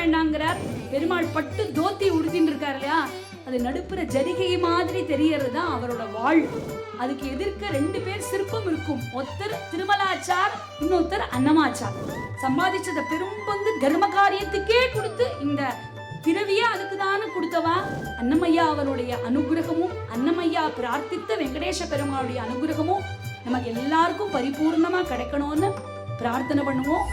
வேண்டாங்கிறார். பெருமாள் பட்டு தோத்தி உடுத்தின்னு இருக்காரு இல்லையா, அது நடுப்புற ஜரிகை மாதிரி தெரியறது தான் அவரோட வாழ். அதுக்கு எதிர்க்க 2 பேர் சிற்பம் இருக்கும். ஒருத்தர் திருமலாச்சார், இன்னொருத்தர் அன்னமாச்சார். சம்பாதிச்சத பெரும்பங்கு தர்ம காரியத்துக்கே கொடுத்து இந்த பிறவியே அதுக்குதானு கொடுத்தவா அன்னமையா. அவனுடைய அனுகிரகமும் அன்னமையா பிரார்த்தித்த வெங்கடேச பெருமாளுடைய அனுகிரகமும் நமக்கு எல்லாருக்கும் பரிபூர்ணமா கிடைக்கணும்னு பிரார்த்தனை பண்ணுவோம்.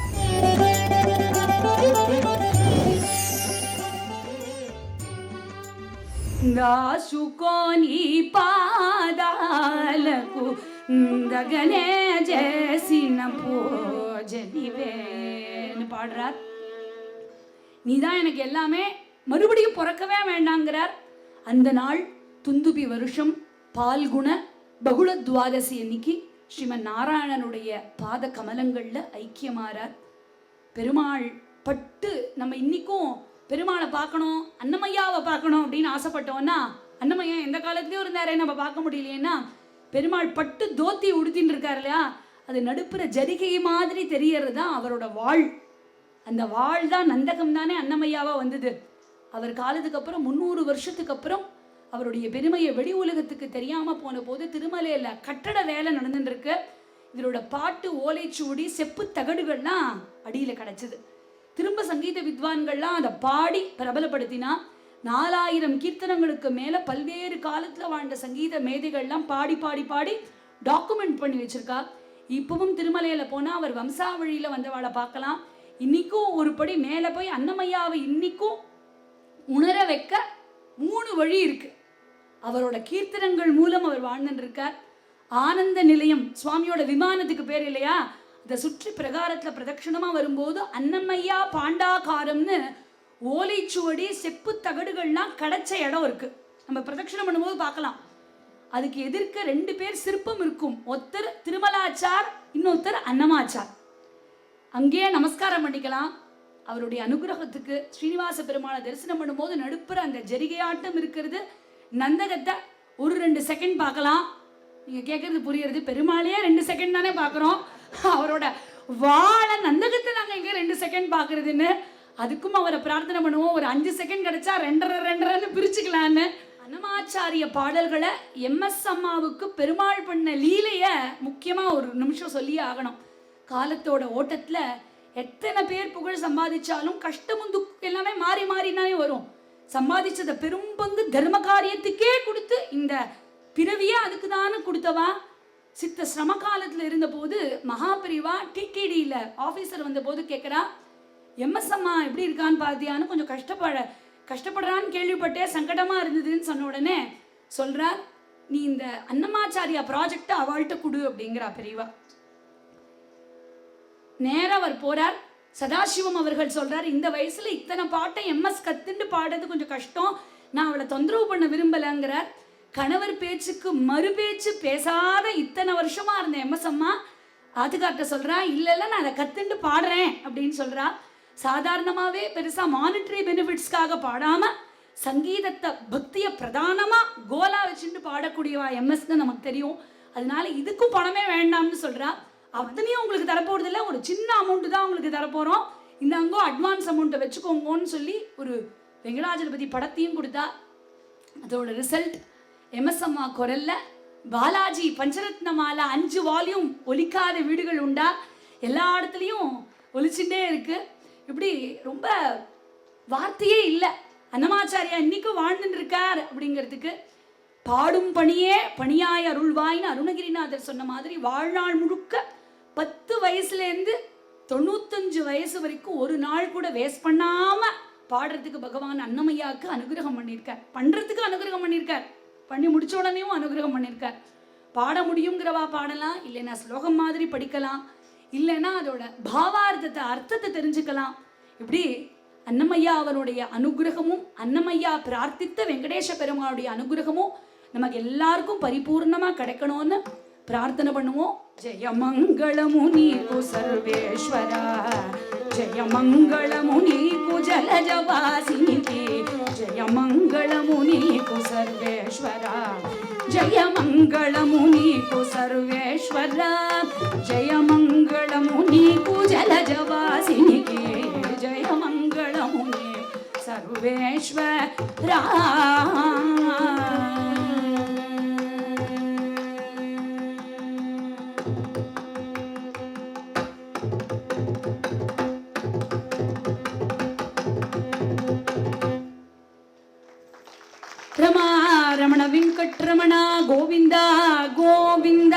దాసుకొని పాదాలకు దగనే చేసిన పూజనివేன்னு பாடுறார். நீதான் எனக்கு எல்லாமே, மறுபடியும் பிறக்கவே வேண்டாங்கிறார். அந்த நாள் துந்துபி வருஷம் பால்குண பகுள துவாதசி அன்னைக்கு ஸ்ரீமன் நாராயணனுடைய பாத கமலங்கள்ல ஐக்கியமாறார். பெருமாள் பட்டு நம்ம இன்னைக்கும் பெருமாளை பார்க்கணும், அன்னமையாவை பார்க்கணும் அப்படின்னு ஆசைப்பட்டோம்னா, அன்னமையா எந்த காலத்துலயும் இருந்தாரே நம்ம பார்க்க முடியலையேன்னா, பெருமாள் பட்டு தோத்தி உடுத்தின்னு இருக்காரு இல்லையா, அது நடுப்புற ஜரிகை மாதிரி தெரியறது தான் அவரோட வாழ். அந்த வாழ் தான் நந்தகம் தானே அன்னமையாவா வந்தது. அவர் காலத்துக்கு அப்புறம் 300 வருஷத்துக்கு அப்புறம் அவருடைய பெருமையை வெளி உலகத்துக்கு தெரியாம போன போது திருமலையில கட்டட வேலை நடந்துட்டு இருக்கு. இதோட பாட்டு ஓலைச்சுவடி செப்பு தகடுகள்லாம் அடியில கிடைச்சது. திரும்ப சங்கீத வித்வான்கள்லாம் அதை பாடி பிரபலப்படுத்தினா 4000 கீர்த்தனங்களுக்கு மேல பல்வேறு காலத்துல வாழ்ந்த சங்கீத மேதைகள்லாம் பாடி பாடி பாடி டாக்குமெண்ட் பண்ணி வச்சிருக்கா. இப்பவும் திருமலையில போனா அவர் வம்சாவழியில வந்தவாளை பார்க்கலாம். இன்னைக்கும் ஒரு படி மேல போய் அன்னமையாவை இன்னைக்கும் உணர வைக்க 3 வழி இருக்கு. அவரோட கீர்த்தனங்கள் மூலம் அவர் வாழ்ந்துட்டு இருக்கார். ஆனந்த நிலையம் சுவாமியோட விமானத்துக்கு பேர் இல்லையா, இதை சுற்றி பிரகாரத்துல பிரதட்சணமா வரும்போது அன்னமையா பாண்டாகாரம்னு ஓலைச்சுவடி செப்பு தகடுகள்லாம் கிடைச்ச இடம் இருக்கு. நம்ம பிரதட்சணம் பண்ணும்போது பார்க்கலாம். அதுக்கு எதிர்க்க 2 பேர் சிற்பம் இருக்கும். ஒருத்தர் திருமலாச்சார், இன்னொருத்தர் அன்னமாச்சார். அங்கேயே நமஸ்காரம் பண்ணிக்கலாம். அவருடைய அனுகிரகத்துக்கு ஸ்ரீனிவாச பெருமாளை தரிசனம் பண்ணும்போது நடுப்புற அந்த ஜரிகையாட்டம் இருக்கிறது. நந்தகத்தை 1-2 செகண்ட் பார்க்கலாம். நீங்க கேட்கறது புரியுறது, பெருமாளையே 2 செகண்ட் தானே பார்க்குறோம், அவரோட வாழ நந்தகத்தை நாங்கள் எங்கே 2 செகண்ட் பார்க்கறதுன்னு. அதுக்கும் அவரை பிரார்த்தனை பண்ணுவோம். ஒரு 5 செகண்ட் கிடைச்சா 2.5 பிரிச்சுக்கலான்னு. அன்னமாச்சாரிய பாடல்களை எம்எஸ் அம்மாவுக்கு பெருமாள் பண்ண லீலைய முக்கியமா ஒரு நிமிஷம் சொல்லியே ஆகணும். காலத்தோட ஓட்டத்துல எத்தனை பேர் புகழ் சம்பாதிச்சாலும் கஷ்டமும் துக்கம் எல்லாமே மாறி மாறினாலே வரும். சம்பாதிச்சத பெரும்பங்கு தர்ம காரியத்துக்கே கொடுத்து இந்த பிறவியே அதுக்குதானு கொடுத்தவா. சித்த சிரம காலத்துல இருந்த போது மகாபிரிவா டிடிடியில ஆபீசர் வந்த போது கேட்கிறா, எம்எஸ் அம்மா எப்படி இருக்கான்னு பார்த்தியான்னு. கொஞ்சம் கஷ்டப்படுறான்னு கேள்விப்பட்டேன், சங்கடமா இருந்ததுன்னு சொன்ன உடனே சொல்றார், நீ இந்த அன்னமாச்சாரியா ப்ராஜெக்ட அவள்கிட்ட கொடு அப்படிங்கிறா பெரியவா. நேரா அவர் போறார். சதாசிவம் அவர்கள் சொல்றார், இந்த வயசுல இத்தனை பாட்டை எம்எஸ் கத்துண்டு பாடுறது கொஞ்சம் கஷ்டம், நான் அவளை தொந்தரவு பண்ண விரும்பலங்கிறார். கணவர் பேச்சுக்கு மறு பேச்சு பேசாத இத்தனை வருஷமா இருந்த எம்எஸ் அம்மா ஆத்துக்கார்ட்ட சொல்றா, இல்ல நான் அதை கத்துண்டு பாடுறேன் அப்படின்னு சொல்றா. சாதாரணமாவே பெருசா மானிட்டரி பெனிஃபிட்ஸ்க்காக பாடாம சங்கீதத்தை பக்திய பிரதானமா கோலா வச்சுட்டு பாடக்கூடியவா எம்எஸ்ன்னு நமக்கு தெரியும். அதனால இதுக்கும் பணமே வேண்டாம்னு சொல்றா. அத்தனையும் உங்களுக்கு தரப்போறது இல்லை, ஒரு சின்ன அமௌண்ட் தான் உங்களுக்கு தரப்போறோம், இந்தாங்கோ அட்வான்ஸ் அமௌண்ட்டை வச்சுக்கோங்கன்னு சொல்லி ஒரு வெங்கடாஜலபதி படத்தையும் கொடுத்தா. அதோட ரிசல்ட் எம்எஸ் அம்மா குரல்ல பாலாஜி பஞ்சரத்ன மாலா 5 வால்யூம் ஒலிக்காத வீடுகள் உண்டா, எல்லா இடத்துலையும் ஒலிச்சுட்டே இருக்கு. இப்படி ரொம்ப வார்த்தையே இல்லை. அன்னமாச்சாரியா இன்னைக்கும் வாழ்ந்துட்டு இருக்கார் அப்படிங்கிறதுக்கு. பாடும் பணியே பணியாய் அருள்வாயின்னு அருணகிரிநாதர் சொன்ன மாதிரி வாழ்நாள் முழுக்க 10 வயசுலேருந்து 95 வயசு வரைக்கும் ஒரு நாள் கூட வேஸ்ட் பண்ணாம பாடுறதுக்கு பகவான் அன்னமையாவுக்கு அனுகிரகம் பண்ணியிருக்கார். பண்றதுக்கு அனுகிரகம் பண்ணியிருக்கார், பண்ணி முடிச்ச உடனேயும் அனுகிரகம் பண்ணியிருக்கார். பாட முடியுங்கிறவா பாடலாம், இல்லைன்னா ஸ்லோகம் மாதிரி படிக்கலாம், இல்லைன்னா அதோட பாவார்த்தத்தை அர்த்தத்தை தெரிஞ்சுக்கலாம். இப்படி அன்னமையா அவனுடைய அனுகிரகமும் அன்னமையா பிரார்த்தித்த வெங்கடேச பெருமாளுடைய அனுகிரகமும் நமக்கு எல்லாருக்கும் பரிபூர்ணமா கிடைக்கணும்னு பிரார்த்தனை பண்ணுவோம். ஜெய மங்களமுனி சர்வேஸ்வரா, ஜெய மங்களமுனி ஜலஜவாசினி, ஜெய மங்களமுனி சர்வேஸ்வரா, ஜெய மங்களமுனி சர்வேஸ்வரா, ஜெய மங்களமுனி ஜலஜவாசினி, ஜெய மங்களம் முனே சர்வேஸ்வரா. रमा रमण वेंकटरमण गोविंद गोविंद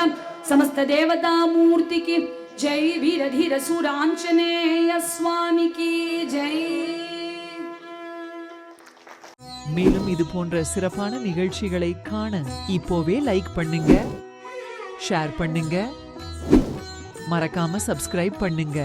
समस्त देवता मूर्ति की जय. वीर धीर सुरांजनेय स्वामी की जय. மேலும் இது போன்ற சிறப்பான நிகழ்ச்சிகளை காண இப்போவே லைக் பண்ணுங்க, ஷேர் பண்ணுங்க, மறக்காம சப்ஸ்கிரைப் பண்ணுங்க.